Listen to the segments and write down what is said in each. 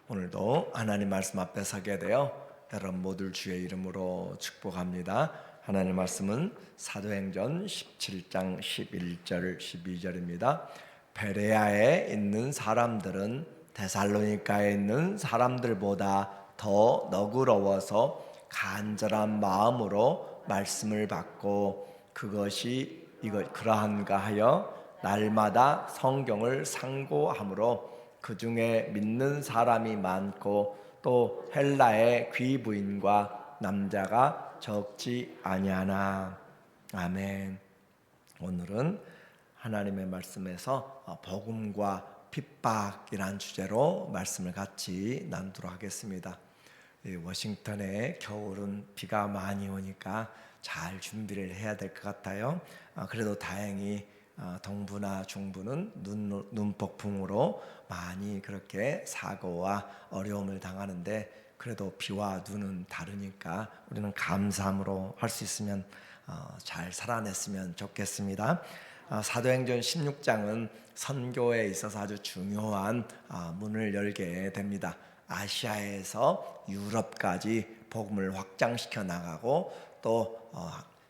오늘도 하나님 말씀 앞에 서게 되어 여러분 모두 주의 이름으로 축복합니다. 하나님 말씀은 사도행전 17장 11절 12절입니다. 베레아에 있는 사람들은 데살로니가에 있는 사람들보다 더 너그러워서 간절한 마음으로 말씀을 받고 그것이 그러한가 하여 날마다 성경을 상고함으로 그 중에 믿는 사람이 많고 또 헬라의 귀부인과 남자가 적지 아니하나. 아멘. 오늘은 하나님의 말씀에서 복음과 핍박이란 주제로 말씀을 같이 나누도록 하겠습니다. 워싱턴에 겨울은 비가 많이 오니까 잘 준비를 해야 될 것 같아요. 그래도 다행히 동부나 중부는 눈폭풍으로 많이 그렇게 사고와 어려움을 당하는데, 그래도 비와 눈은 다르니까 우리는 감사함으로 할 수 있으면 잘 살아냈으면 좋겠습니다. 사도행전 16장은 선교에 있어서 아주 중요한 문을 열게 됩니다. 아시아에서 유럽까지 복음을 확장시켜 나가고 또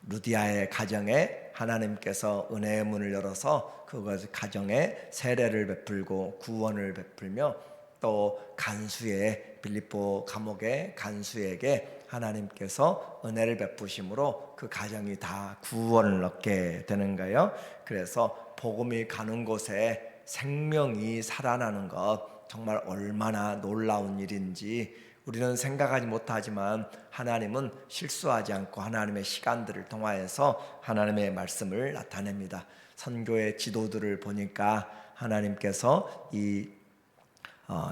루디아의 가정에 하나님께서 은혜의 문을 열어서 그것 가정에 세례를 베풀고 구원을 베풀며 또 간수의 빌립보 감옥의 간수에게 하나님께서 은혜를 베푸심으로 그 가정이 다 구원을 얻게 되는 거예요. 그래서 복음이 가는 곳에 생명이 살아나는 것, 정말 얼마나 놀라운 일인지 우리는 생각하지 못하지만 하나님은 실수하지 않고 하나님의 시간들을 통하여서 하나님의 말씀을 나타냅니다. 선교의 지도들을 보니까 하나님께서 이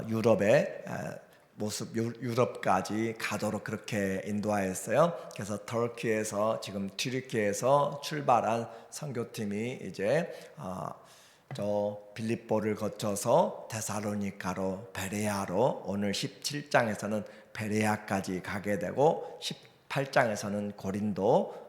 유럽의 모습, 유럽까지 가도록 그렇게 인도하였어요. 그래서 터키에서, 지금 튀르키에서 출발한 선교팀이 이제 저 빌립보를 거쳐서 데살로니가로, 베레아로, 오늘 17장에서는 베레아까지 가게 되고 18장에서는 고린도,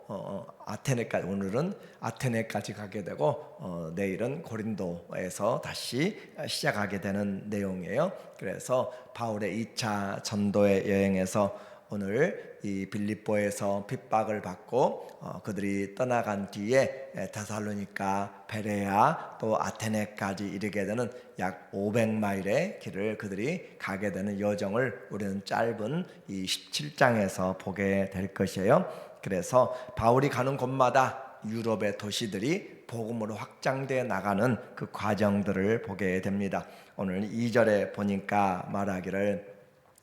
아테네까지, 오늘은 아테네까지 가게 되고 내일은 고린도에서 다시 시작하게 되는 내용이에요. 그래서 바울의 2차 전도의 여행에서 오늘 이 빌립보에서 핍박을 받고 그들이 떠나간 뒤에 데살로니가, 베레아 또 아테네까지 이르게 되는 약 500마일의 길을 그들이 가게 되는 여정을 우리는 짧은 이 17장에서 보게 될 것이에요. 그래서 바울이 가는 곳마다 유럽의 도시들이 복음으로 확장되어 나가는 그 과정들을 보게 됩니다. 오늘 2절에 보니까 말하기를,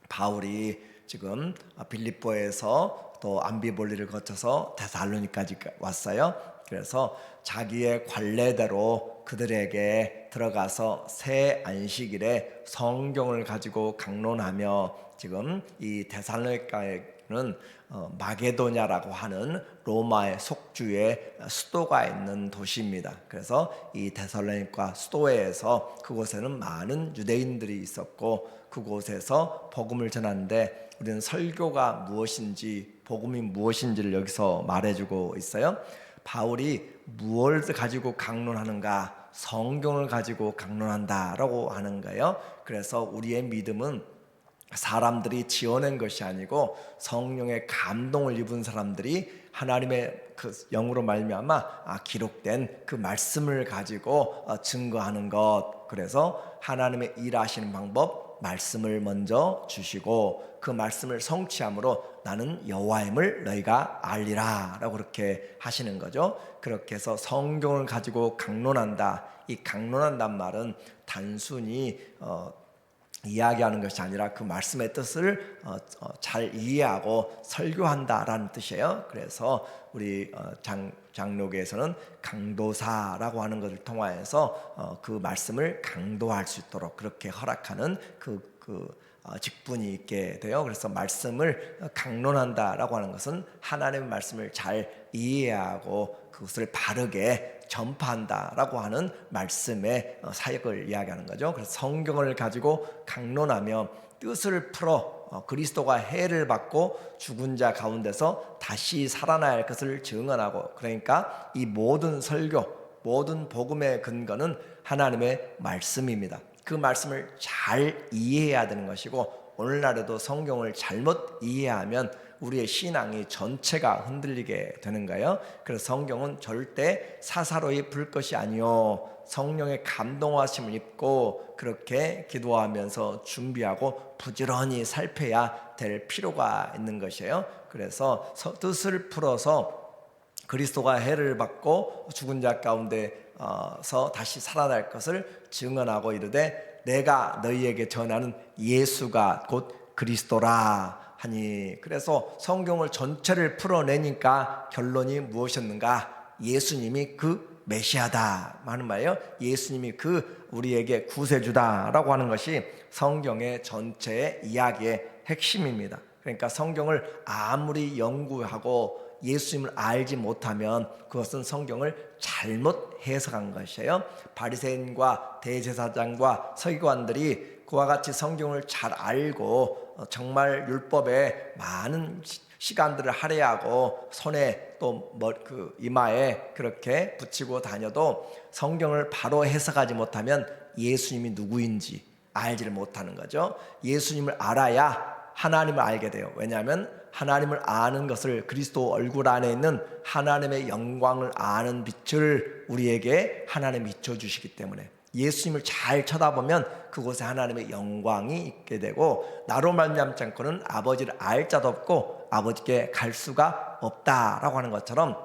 바울이 지금 빌립보에서 또 암비볼리를 거쳐서 데살로니까지 왔어요. 그래서 자기의 관례대로 그들에게 들어가서 새 안식일에 성경을 가지고 강론하며, 지금 이 데살로니가에는 마게도냐라고 하는 로마의 속주의 수도가 있는 도시입니다. 그래서 이 데살로니가 수도에서 그곳에는 많은 유대인들이 있었고 그곳에서 복음을 전하는데, 우리는 설교가 무엇인지, 복음이 무엇인지를 여기서 말해주고 있어요. 바울이 무엇을 가지고 강론하는가? 성경을 가지고 강론한다라고 하는 거예요. 그래서 우리의 믿음은 사람들이 지어낸 것이 아니고 성령의 감동을 입은 사람들이 하나님의 그 영으로 말미암아 기록된 그 말씀을 가지고 증거하는 것. 그래서 하나님의 일하시는 방법, 말씀을 먼저 주시고 그 말씀을 성취함으로 나는 여호와임을 너희가 알리라 라고 그렇게 하시는 거죠. 그렇게 해서 성경을 가지고 강론한다. 이 강론한단 말은 단순히 이야기하는 것이 아니라 그 말씀의 뜻을 잘 이해하고 설교한다라는 뜻이에요. 그래서 우리 장로교에서는 강도사라고 하는 것을 통하여서 그 말씀을 강도할 수 있도록 그렇게 허락하는 그 직분이 있게 돼요. 그래서 말씀을 강론한다라고 하는 것은 하나님의 말씀을 잘 이해하고 그것을 바르게 전파한다라고 하는 말씀의 사역을 이야기하는 거죠. 그래서 성경을 가지고 강론하며 뜻을 풀어 그리스도가 해를 받고 죽은 자 가운데서 다시 살아나야 할 것을 증언하고, 그러니까 이 모든 설교, 모든 복음의 근거는 하나님의 말씀입니다. 그 말씀을 잘 이해해야 되는 것이고, 오늘날에도 성경을 잘못 이해하면 우리의 신앙이 전체가 흔들리게 되는 거예요. 그래서 성경은 절대 사사로이 풀 것이 아니요, 성령의 감동하심을 입고 그렇게 기도하면서 준비하고 부지런히 살펴야 될 필요가 있는 것이에요. 그래서 뜻을 풀어서 그리스도가 해를 받고 죽은 자 가운데서 다시 살아날 것을 증언하고 이르되 내가 너희에게 전하는 예수가 곧 그리스도라 하니. 그래서 성경을 전체를 풀어내니까 결론이 무엇이었는가? 예수님이 그 메시아다 하는 말이에요. 예수님이 그 우리에게 구세주다라고 하는 것이 성경의 전체의 이야기의 핵심입니다. 그러니까 성경을 아무리 연구하고 예수님을 알지 못하면 그것은 성경을 잘못 해석한 것이에요. 바리새인과 대제사장과 서기관들이 그와 같이 성경을 잘 알고 정말 율법에 많은 시간들을 할애하고 손에 또 그 이마에 그렇게 붙이고 다녀도 성경을 바로 해석하지 못하면 예수님이 누구인지 알지를 못하는 거죠. 예수님을 알아야 하나님을 알게 돼요. 왜냐하면 하나님을 아는 것을, 그리스도 얼굴 안에 있는 하나님의 영광을 아는 빛을 우리에게 하나님이 비춰주시기 때문에 예수님을 잘 쳐다보면 그곳에 하나님의 영광이 있게 되고, 나로 말미암지 않고는 아버지를 알 자도 없고 아버지께 갈 수가 없다라고 하는 것처럼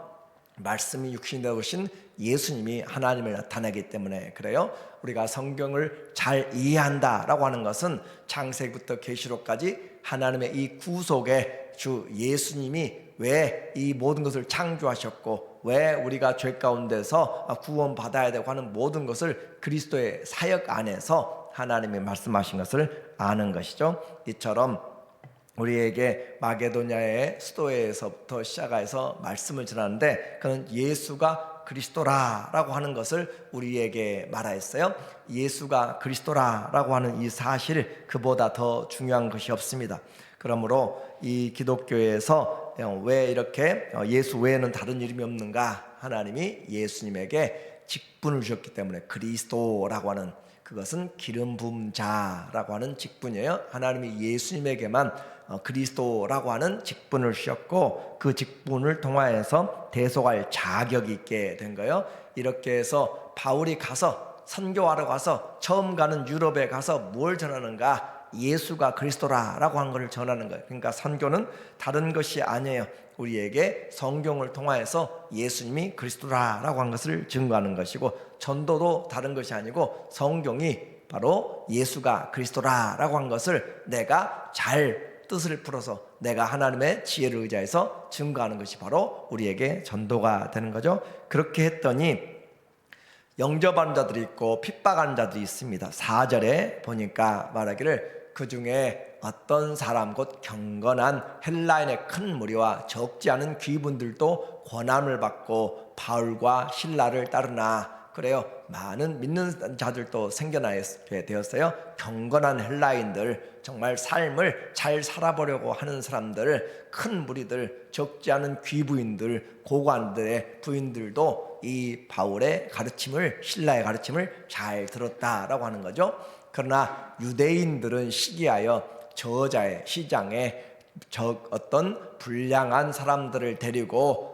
말씀이 육신이 되오신 예수님이 하나님을 나타내기 때문에 그래요. 우리가 성경을 잘 이해한다라고 하는 것은 창세기부터 계시록까지 하나님의 이 구속의 주 예수님이 왜 이 모든 것을 창조하셨고 왜 우리가 죄 가운데서 구원받아야 되고 하는 모든 것을 그리스도의 사역 안에서 하나님이 말씀하신 것을 아는 것이죠. 이처럼 우리에게 마게도냐의 수도에서부터 시작해서 말씀을 전하는데, 그는 예수가 그리스도라라고 하는 것을 우리에게 말하였어요. 예수가 그리스도라라고 하는 이 사실, 그보다 더 중요한 것이 없습니다. 그러므로 이 기독교에서 왜 이렇게 예수 외에는 다른 이름이 없는가? 하나님이 예수님에게 직분을 주셨기 때문에 그리스도라고 하는, 그것은 기름 부은 자라고 하는 직분이에요. 하나님이 예수님에게만 그리스도라고 하는 직분을 주셨고 그 직분을 통하여서 대속할 자격이 있게 된 거예요. 이렇게 해서 바울이 가서 선교하러 가서 처음 가는 유럽에 가서 뭘 전하는가? 예수가 그리스도라라고 하는 것을 전하는 거예요. 그러니까 선교는 다른 것이 아니에요. 우리에게 성경을 통하여서 예수님이 그리스도라라고 하는 것을 증거하는 것이고, 전도도 다른 것이 아니고 성경이 바로 예수가 그리스도라라고 한 것을 내가 잘 뜻을 풀어서 내가 하나님의 지혜를 의지해서 증거하는 것이 바로 우리에게 전도가 되는 거죠. 그렇게 했더니 영접하는 자들이 있고 핍박하는 자들이 있습니다. 4절에 보니까 말하기를 그 중에 어떤 사람 곧 경건한 헬라인의 큰 무리와 적지 않은 귀분들도 권함을 받고 바울과 실라를 따르나. 그래요. 많은 믿는 자들도 생겨나게 되었어요. 경건한 헬라인들, 정말 삶을 잘 살아보려고 하는 사람들, 큰 무리들, 적지 않은 귀부인들, 고관들의 부인들도 이 바울의 가르침을, 신라의 가르침을 잘 들었다라고 하는 거죠. 그러나 유대인들은 시기하여 저자의 시장에 어떤 불량한 사람들을 데리고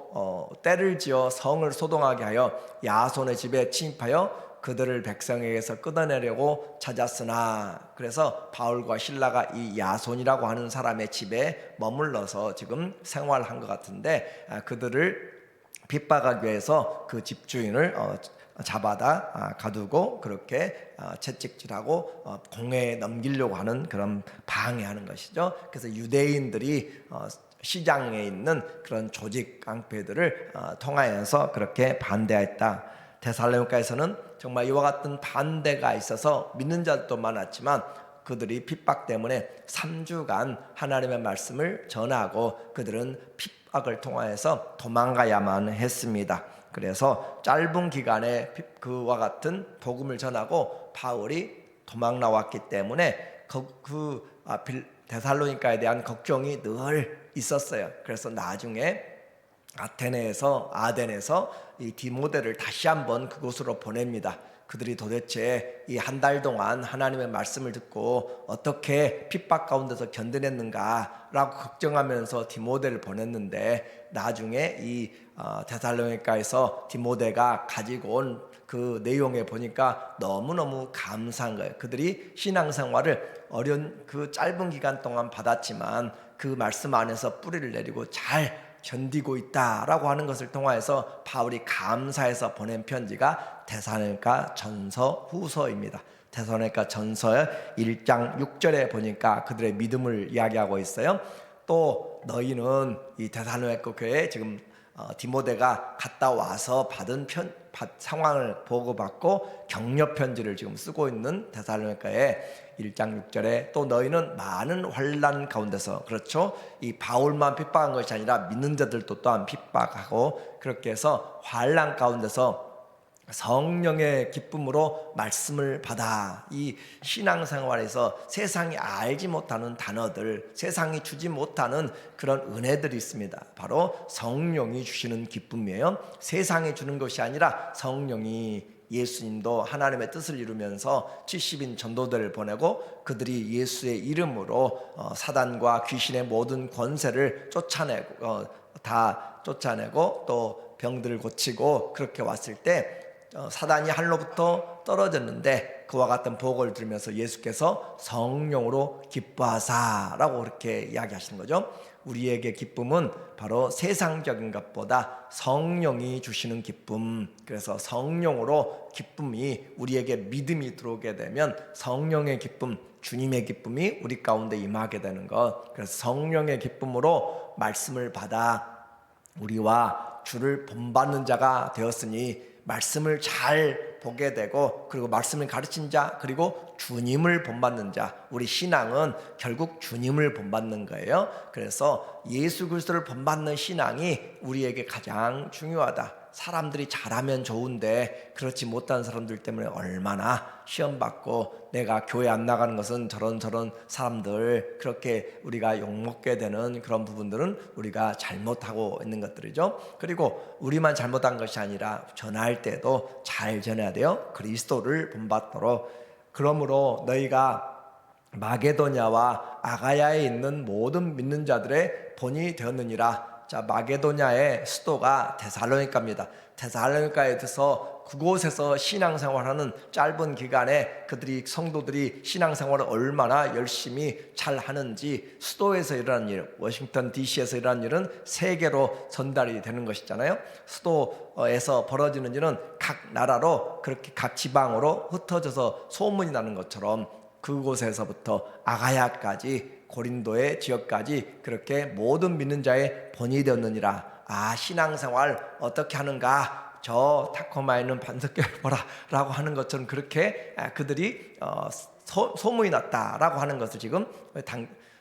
때를 지어 성을 소동하게 하여 야손의 집에 침입하여 그들을 백성에게서 끊어내려고 찾았으나, 그래서 바울과 실라가 이 야손이라고 하는 사람의 집에 머물러서 지금 생활한 것 같은데, 그들을 핍박하기 위해서 그 집주인을 잡아다 가두고 그렇게 채찍질하고 공회에 넘기려고 하는 그런 방해하는 것이죠. 그래서 유대인들이 시장에 있는 그런 조직 깡패들을 통하여서 그렇게 반대했다. 데살로니가에서는 정말 이와 같은 반대가 있어서 믿는 자들도 많았지만 그들이 핍박 때문에 3주간 하나님의 말씀을 전하고 그들은 핍박을 통하여서 도망가야만 했습니다. 그래서 짧은 기간에 그와 같은 복음을 전하고 바울이 도망 나왔기 때문에 데살로니가에 대한 걱정이 늘 있었어요. 그래서 나중에 아덴에서 이 디모데를 다시 한번 그곳으로 보냅니다. 그들이 도대체 이 한 달 동안 하나님의 말씀을 듣고 어떻게 핍박 가운데서 견뎌냈는가라고 걱정하면서 디모데를 보냈는데, 나중에 이 데살로니가에서 디모데가 가지고 온 그 내용에 보니까 너무너무 감사한 거예요. 그들이 신앙생활을 어려운 그 짧은 기간 동안 받았지만 그 말씀 안에서 뿌리를 내리고 잘 견디고 있다라고 하는 것을 통하여서 바울이 감사해서 보낸 편지가 데살로니가 전서 후서입니다. 데살로니가 전서 1장 6절에 보니까 그들의 믿음을 이야기하고 있어요. 또 너희는 이 데살로니가 교회에 지금 디모데가 갔다 와서 받은 상황을 보고받고 격려 편지를 지금 쓰고 있는 데살로니가의 1장 6절에 또 너희는 많은 환난 가운데서, 그렇죠, 이 바울만 핍박한 것이 아니라 믿는 자들도 또한 핍박하고, 그렇게 해서 환난 가운데서 성령의 기쁨으로 말씀을 받아. 이 신앙생활에서 세상이 알지 못하는 단어들, 세상이 주지 못하는 그런 은혜들이 있습니다. 바로 성령이 주시는 기쁨이에요. 세상이 주는 것이 아니라 성령이, 예수님도 하나님의 뜻을 이루면서 70인 전도대를 보내고 그들이 예수의 이름으로 사단과 귀신의 모든 권세를 다 쫓아내고 또 병들을 고치고, 그렇게 왔을 때 사단이 하늘로부터 떨어졌는데 그와 같은 복을 들으면서 예수께서 성령으로 기뻐하사라고 그렇게 이야기하시는 거죠. 우리에게 기쁨은 바로 세상적인 것보다 성령이 주시는 기쁨. 그래서 성령으로 기쁨이, 우리에게 믿음이 들어오게 되면 성령의 기쁨, 주님의 기쁨이 우리 가운데 임하게 되는 것. 그래서 성령의 기쁨으로 말씀을 받아 우리와 주를 본받는 자가 되었으니, 말씀을 잘 보게 되고, 그리고 말씀을 가르친 자, 그리고 주님을 본받는 자. 우리 신앙은 결국 주님을 본받는 거예요. 그래서 예수 그리스도를 본받는 신앙이 우리에게 가장 중요하다. 사람들이 잘하면 좋은데 그렇지 못한 사람들 때문에 얼마나 시험받고, 내가 교회 안 나가는 것은 저런 사람들, 그렇게 우리가 욕먹게 되는 그런 부분들은 우리가 잘못하고 있는 것들이죠. 그리고 우리만 잘못한 것이 아니라 전할 때도 잘 전해야 돼요. 그리스도를 본받도록. 그러므로 너희가 마게도냐와 아가야에 있는 모든 믿는 자들의 본이 되었느니라. 자, 마게도냐의 수도가 데살로니가입니다. 데살로니가에서 그곳에서 신앙생활하는 짧은 기간에 성도들이 신앙생활을 얼마나 열심히 잘 하는지, 수도에서 일어나는 일, 워싱턴 DC에서 일어나는 일은 세계로 전달이 되는 것이잖아요. 수도에서 벌어지는 일은 각 나라로, 그렇게 각 지방으로 흩어져서 소문이 나는 것처럼 그곳에서부터 아가야까지, 고린도의 지역까지 그렇게 모든 믿는 자의 본이 되었느니라. 신앙생활 어떻게 하는가, 저 타코마에 있는 반석교회 보라 라고 하는 것처럼 그렇게 그들이 소문이 났다라고 하는 것을 지금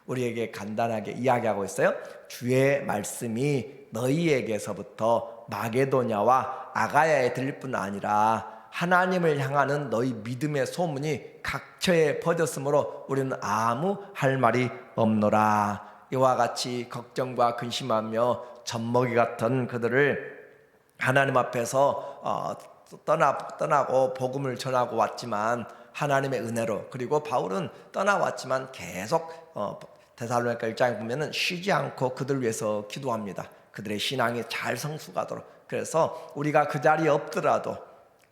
우리에게 간단하게 이야기하고 있어요. 주의 말씀이 너희에게서부터 마게도냐와 아가야에 들릴 뿐 아니라 하나님을 향하는 너희 믿음의 소문이 각처에 퍼졌으므로 우리는 아무 할 말이 없노라. 이와 같이 걱정과 근심하며 젖먹이 같은 그들을 하나님 앞에서 떠나고 복음을 전하고 왔지만, 하나님의 은혜로, 그리고 바울은 떠나왔지만 계속 데살로니가 1장에 보면은 쉬지 않고 그들 위해서 기도합니다. 그들의 신앙이 잘 성숙하도록. 그래서 우리가 그 자리에 없더라도,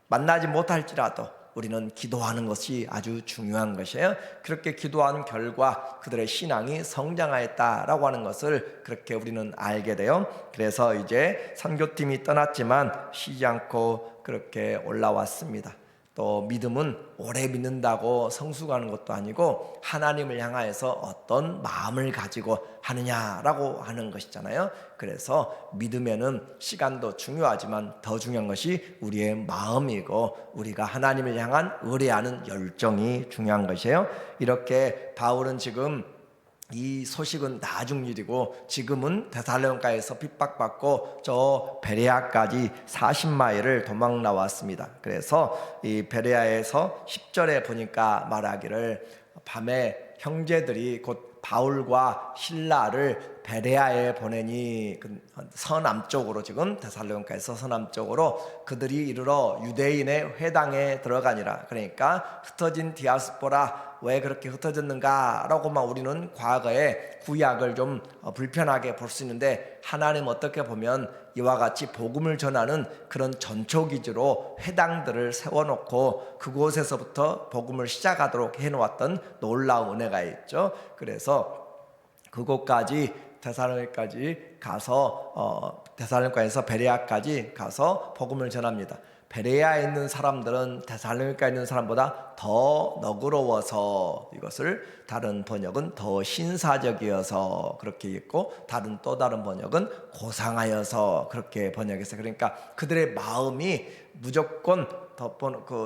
만나지 못할지라도 우리는 기도하는 것이 아주 중요한 것이에요. 그렇게 기도한 결과 그들의 신앙이 성장하였다라고 하는 것을 그렇게 우리는 알게 돼요. 그래서 이제 선교팀이 떠났지만 쉬지 않고 그렇게 올라왔습니다. 또 믿음은 오래 믿는다고 성숙하는 것도 아니고 하나님을 향하여서 어떤 마음을 가지고 하느냐라고 하는 것이잖아요. 그래서 믿음에는 시간도 중요하지만 더 중요한 것이 우리의 마음이고, 우리가 하나님을 향한 의뢰하는 열정이 중요한 것이에요. 이렇게 바울은 지금 이 소식은 나중 일이고, 지금은 데살로니가에서 핍박받고 저 베레아까지 40마일을 도망 나왔습니다. 그래서 이 베레아에서 10절에 보니까 말하기를, 밤에 형제들이 곧 바울과 실라를 베레아에 보내니 서남쪽으로, 지금 데살로니가에서 서남쪽으로 그들이 이르러 유대인의 회당에 들어가니라. 그러니까 흩어진 디아스포라, 왜 그렇게 흩어졌는가 라고만 우리는 과거에 구약을 좀 불편하게 볼 수 있는데, 하나님 어떻게 보면 이와 같이 복음을 전하는 그런 전초기지로 회당들을 세워놓고 그곳에서부터 복음을 시작하도록 해놓았던 놀라운 은혜가 있죠. 그래서 그곳까지 데살로니가까지 가서 데살로니가에서 베레아까지 가서 복음을 전합니다. 베레아에 있는 사람들은 데살로니가에 있는 사람보다 더 너그러워서, 이것을 다른 번역은 더 신사적이어서 그렇게 읽고, 또 다른 번역은 고상하여서 그렇게 번역했어요. 그러니까 그들의 마음이 무조건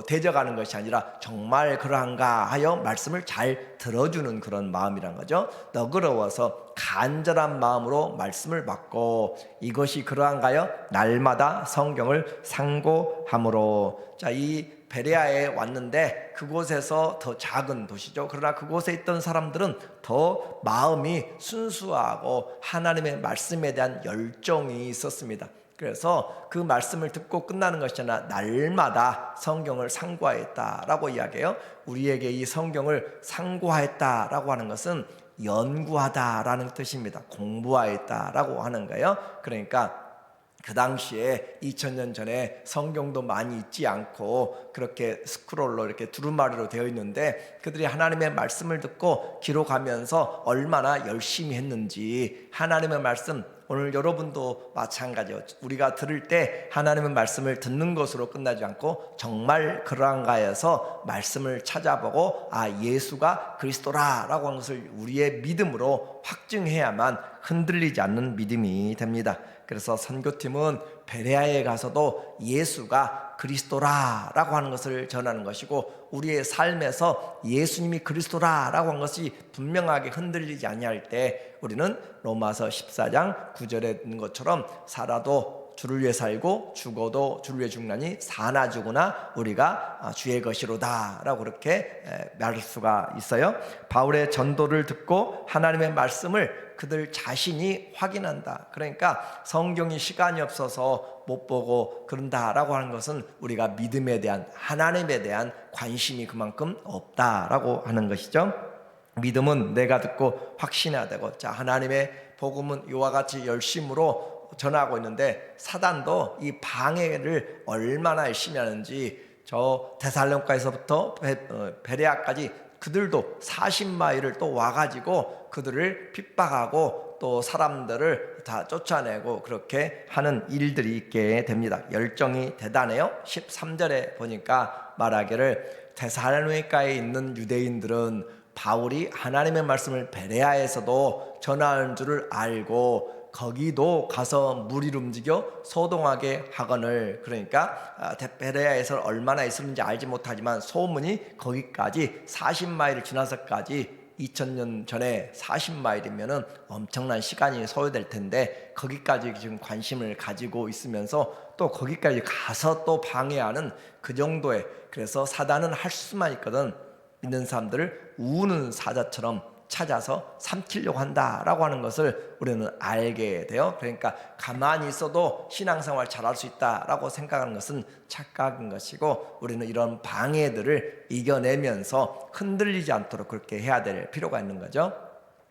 대적하는 것이 아니라 정말 그러한가 하여 말씀을 잘 들어주는 그런 마음이란 거죠. 너그러워서 간절한 마음으로 말씀을 받고, 이것이 그러한가요? 날마다 성경을 상고함으로. 자, 이 베레아에 왔는데 그곳에서 더 작은 도시죠. 그러나 그곳에 있던 사람들은 더 마음이 순수하고 하나님의 말씀에 대한 열정이 있었습니다. 그래서 그 말씀을 듣고 끝나는 것이 아니라 날마다 성경을 상고하였다라고 이야기해요. 우리에게 이 성경을 상고하였다라고 하는 것은 연구하다라는 뜻입니다. 공부하였다라고 하는 거예요. 그러니까 그 당시에 2000년 전에 성경도 많이 있지 않고 그렇게 스크롤로 이렇게 두루마리로 되어 있는데, 그들이 하나님의 말씀을 듣고 기록하면서 얼마나 열심히 했는지, 하나님의 말씀, 오늘 여러분도 마찬가지예요. 우리가 들을 때 하나님의 말씀을 듣는 것으로 끝나지 않고 정말 그러한가 해서 말씀을 찾아보고, 예수가 그리스도라라고 하는 것을 우리의 믿음으로 확증해야만 흔들리지 않는 믿음이 됩니다. 그래서 선교팀은 베레아에 가서도 예수가 그리스도라라고 하는 것을 전하는 것이고, 우리의 삶에서 예수님이 그리스도라라고 하는 것이 분명하게 흔들리지 아니할 때, 우리는 로마서 14장 9절에 있는 것처럼 살아도 주를 위해 살고 죽어도 주를 위해 죽나니 사나 죽으나 우리가 주의 것이로다 라고 그렇게 말할 수가 있어요. 바울의 전도를 듣고 하나님의 말씀을 그들 자신이 확인한다. 그러니까 성경이 시간이 없어서 못 보고 그런다라고 하는 것은 우리가 믿음에 대한, 하나님에 대한 관심이 그만큼 없다라고 하는 것이죠. 믿음은 내가 듣고 확신해야 되고, 자, 하나님의 복음은 이와 같이 열심으로 전하고 있는데, 사단도 이 방해를 얼마나 열심히 하는지, 저 데살로니가에서부터 베레아까지 그들도 40마일을 또 와가지고 그들을 핍박하고 또 사람들을 다 쫓아내고 그렇게 하는 일들이 있게 됩니다. 열정이 대단해요. 13절에 보니까 말하기를, 데살로니가에 있는 유대인들은 바울이 하나님의 말씀을 베레아에서도 전하는 줄을 알고 거기도 가서 무리를 움직여 소동하게 하거늘. 그러니까 베레아에서 얼마나 있었는지 알지 못하지만 소문이 거기까지 40마일을 지나서까지, 2000년 전에 40마일이면 엄청난 시간이 소요될 텐데 거기까지 지금 관심을 가지고 있으면서 또 거기까지 가서 또 방해하는 그 정도의, 그래서 사단은 할 수만 있거든, 믿는 사람들을 우는 사자처럼 찾아서 삼키려고 한다라고 하는 것을 우리는 알게 돼요. 그러니까 가만히 있어도 신앙생활 잘할 수 있다라고 생각하는 것은 착각인 것이고, 우리는 이런 방해들을 이겨내면서 흔들리지 않도록 그렇게 해야 될 필요가 있는 거죠.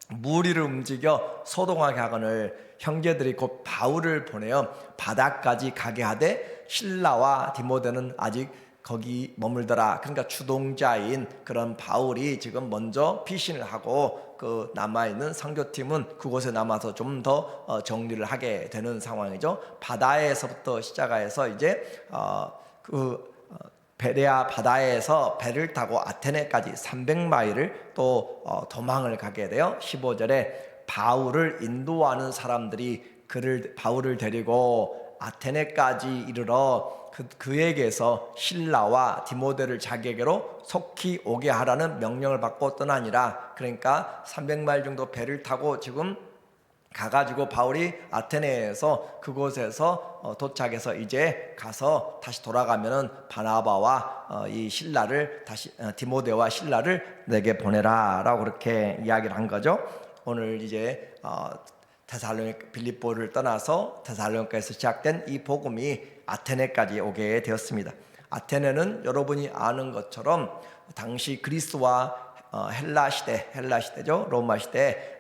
무리를 움직여 소동하게 하거늘 형제들이 곧 바울을 보내어 바다까지 가게 하되 실라와 디모데는 아직 거기 머물더라. 그러니까 주동자인 그런 바울이 지금 먼저 피신을 하고 그 남아있는 선교팀은 그곳에 남아서 좀 더 정리를 하게 되는 상황이죠. 바다에서부터 시작해서 이제 베레아 바다에서 배를 타고 아테네까지 300마일을 또 도망을 가게 돼요. 15절에 바울을 인도하는 사람들이 바울을 데리고 아테네까지 이르러 그에게서 신라와 디모데를 자기에게로 속히 오게 하라는 명령을 받고 떠나니라. 그러니까 300마일 정도 배를 타고 지금 가가지고 바울이 아테네에서 그곳에서 도착해서 이제 가서 다시 돌아가면은 바나바와 이 신라를 다시 디모데와 신라를 내게 보내라라고 그렇게 이야기를 한 거죠. 오늘 이제 빌립보를 떠나서 테살로니가에서 시작된 이 복음이 아테네까지 오게 되었습니다. 아테네는 여러분이 아는 것처럼 당시 그리스와 헬라 시대죠. 로마 시대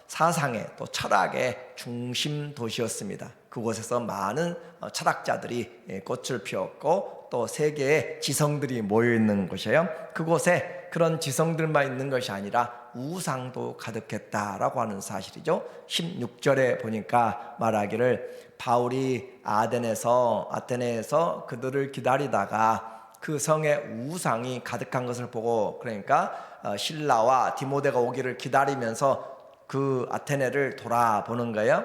사상의 또 철학의 중심 도시였습니다. 그곳에서 많은 철학자들이 꽃을 피웠고 또 세계의 지성들이 모여 있는 곳이에요. 그곳에 그런 지성들만 있는 것이 아니라 우상도 가득했다라고 하는 사실이죠. 16절에 보니까 말하기를 바울이 아테네에서 그들을 기다리다가 그 성에 우상이 가득한 것을 보고, 그러니까 실라와 디모데가 오기를 기다리면서 그 아테네를 돌아보는 거예요.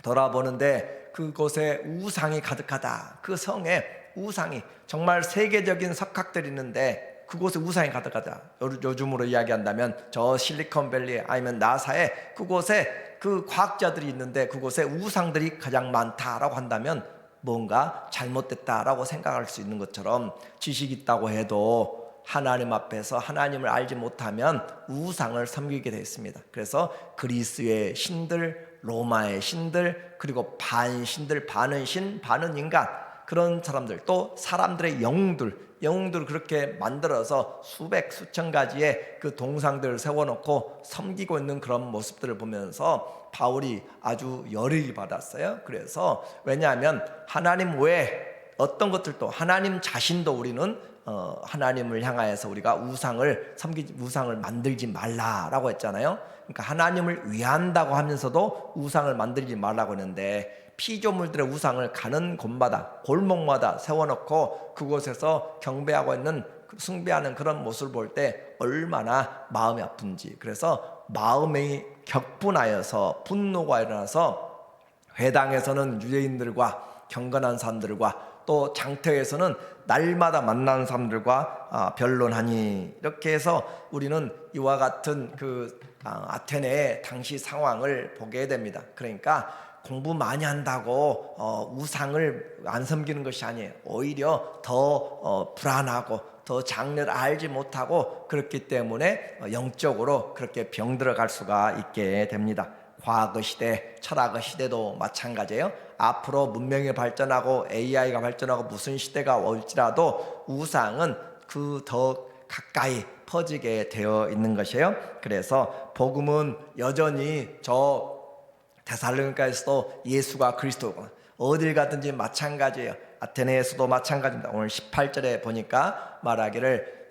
돌아보는데 그곳에 우상이 가득하다. 그 성에 우상이, 정말 세계적인 석학들이 있는데 그곳에 우상이 가득하다. 요즘으로 이야기한다면 저 실리콘밸리 아니면 나사에 그곳에 그 과학자들이 있는데 그곳에 우상들이 가장 많다라고 한다면 뭔가 잘못됐다라고 생각할 수 있는 것처럼, 지식이 있다고 해도 하나님 앞에서 하나님을 알지 못하면 우상을 섬기게 되어 있습니다. 그래서 그리스의 신들, 로마의 신들, 그리고 반신들, 반은 신, 반은 인간, 그런 사람들, 또 사람들의 영웅들 그렇게 만들어서 수천 가지의 그 동상들을 세워놓고 섬기고 있는 그런 모습들을 보면서 바울이 아주 열을 받았어요. 그래서 왜냐하면 하나님 외에 어떤 것들도, 하나님 자신도 우리는 하나님을 향하여서 우리가 우상을 만들지 말라라고 했잖아요. 그러니까 하나님을 위한다고 하면서도 우상을 만들지 말라고 했는데, 피조물들의 우상을 가는 곳마다 골목마다 세워놓고 그곳에서 경배하고 있는, 숭배하는 그런 모습을 볼 때 얼마나 마음이 아픈지. 그래서 마음이 격분하여서 분노가 일어나서 회당에서는 유대인들과 경건한 사람들과 또 장터에서는 날마다 만나는 사람들과 변론하니, 이렇게 해서 우리는 이와 같은 그 아테네의 당시 상황을 보게 됩니다. 그러니까 공부 많이 한다고 우상을 안 섬기는 것이 아니에요. 오히려 더 불안하고 더 장래를 알지 못하고, 그렇기 때문에 영적으로 그렇게 병들어갈 수가 있게 됩니다. 과거 시대, 철학의 시대도 마찬가지예요. 앞으로 문명이 발전하고 AI가 발전하고 무슨 시대가 올지라도 우상은 그 더 가까이 퍼지게 되어 있는 것이에요. 그래서 복음은 여전히 저 데살로니가에서도 예수가 그리스도고, 어딜 가든지 마찬가지예요. 아테네에서도 마찬가지입니다. 오늘 18절에 보니까 말하기를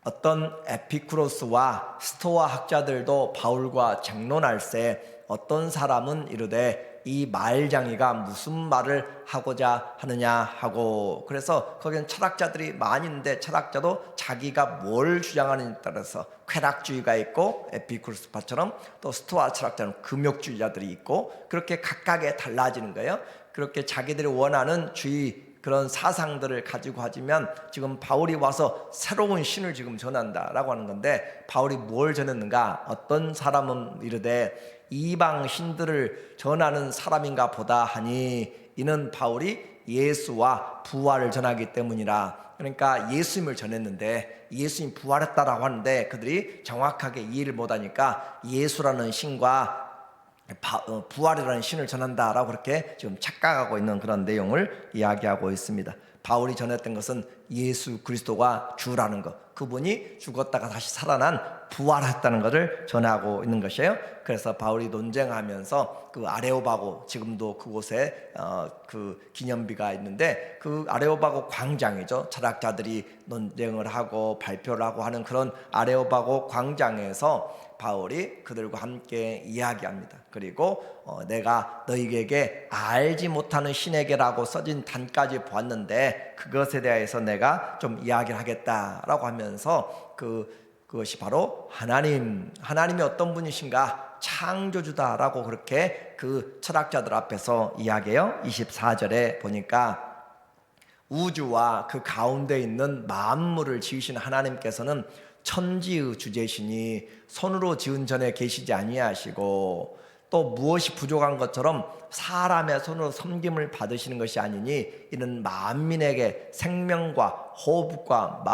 어떤 에피쿠로스와 스토아 학자들도 바울과 쟁론할세 어떤 사람은 이르되 이 말장이가 무슨 말을 하고자 하느냐 하고, 그래서 거기는 철학자들이 많이 있는데 철학자도 자기가 뭘 주장하느냐에 따라서 쾌락주의가 있고, 에피쿠로스파처럼 또 스토아 철학자는 금욕주의자들이 있고, 그렇게 각각에 달라지는 거예요. 그렇게 자기들이 원하는 그런 사상들을 가지고 하지만, 지금 바울이 와서 새로운 신을 지금 전한다라고 하는 건데, 바울이 뭘 전했는가? 어떤 사람은 이르되 이방 신들을 전하는 사람인가 보다 하니, 이는 바울이 예수와 부활을 전하기 때문이라. 그러니까 예수님을 전했는데 예수님 부활했다라고 하는데 그들이 정확하게 이해를 못하니까 예수라는 신과 부활이라는 신을 전한다라고 그렇게 지금 착각하고 있는 그런 내용을 이야기하고 있습니다. 바울이 전했던 것은 예수 그리스도가 주라는 것, 그분이 죽었다가 다시 살아난 부활했다는 것을 전하고 있는 것이에요. 그래서 바울이 논쟁하면서 그 아레오바고, 지금도 그곳에 그 기념비가 있는데 그 아레오바고 광장이죠. 철학자들이 논쟁을 하고 발표를 하고 하는 그런 아레오바고 광장에서 바울이 그들과 함께 이야기합니다. 그리고 내가 너희에게 알지 못하는 신에게라고 써진 단까지 보았는데 그것에 대해서 내가 좀 이야기를 하겠다라고 하면서 그것이 바로 하나님이 어떤 분이신가, 창조주다라고 그렇게 그 철학자들 앞에서 이야기해요. 24절에 보니까 우주와 그 가운데 있는 만물을 지으신 하나님께서는 천지의 주제시니 손으로 지은 전에 계시지 아니하시고, 또 무엇이 부족한 것처럼 사람의 손으로 섬김을 받으시는 것이 아니니 이는 만민에게 생명과 호흡과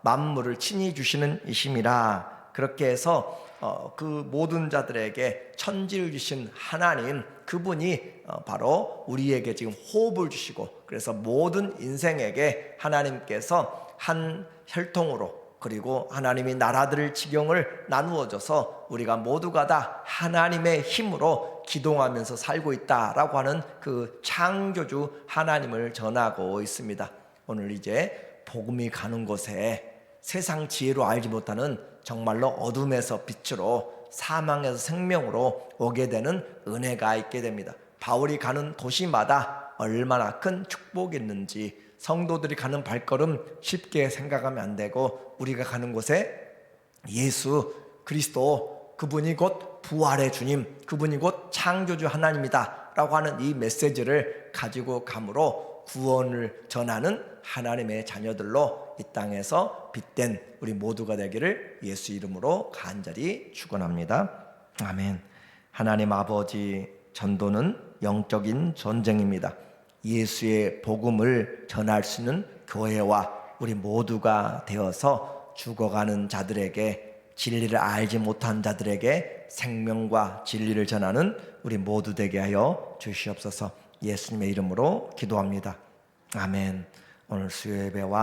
만물을 친히 주시는 이심이라. 그렇게 해서 그 모든 자들에게 천지를 주신 하나님, 그분이 바로 우리에게 지금 호흡을 주시고, 그래서 모든 인생에게 하나님께서 한 혈통으로, 그리고 하나님이 나라들 지경을 나누어줘서 우리가 모두가 다 하나님의 힘으로 기동하면서 살고 있다라고 하는 그 창조주 하나님을 전하고 있습니다. 오늘 이제 복음이 가는 곳에 세상 지혜로 알지 못하는 정말로 어둠에서 빛으로, 사망에서 생명으로 오게 되는 은혜가 있게 됩니다. 바울이 가는 도시마다 얼마나 큰 축복이 있는지 성도들이 가는 발걸음 쉽게 생각하면 안 되고, 우리가 가는 곳에 예수 그리스도, 그분이 곧 부활의 주님, 그분이 곧 창조주 하나님이다 라고 하는 이 메시지를 가지고 감으로 구원을 전하는 하나님의 자녀들로 이 땅에서 빛된 우리 모두가 되기를 예수 이름으로 간절히 축원합니다. 아멘. 하나님 아버지, 전도는 영적인 전쟁입니다. 예수의 복음을 전할 수 있는 교회와 우리 모두가 되어서 죽어가는 자들에게, 진리를 알지 못한 자들에게 생명과 진리를 전하는 우리 모두 되게 하여 주시옵소서. 예수님의 이름으로 기도합니다. 아멘. 오늘 수요 예배와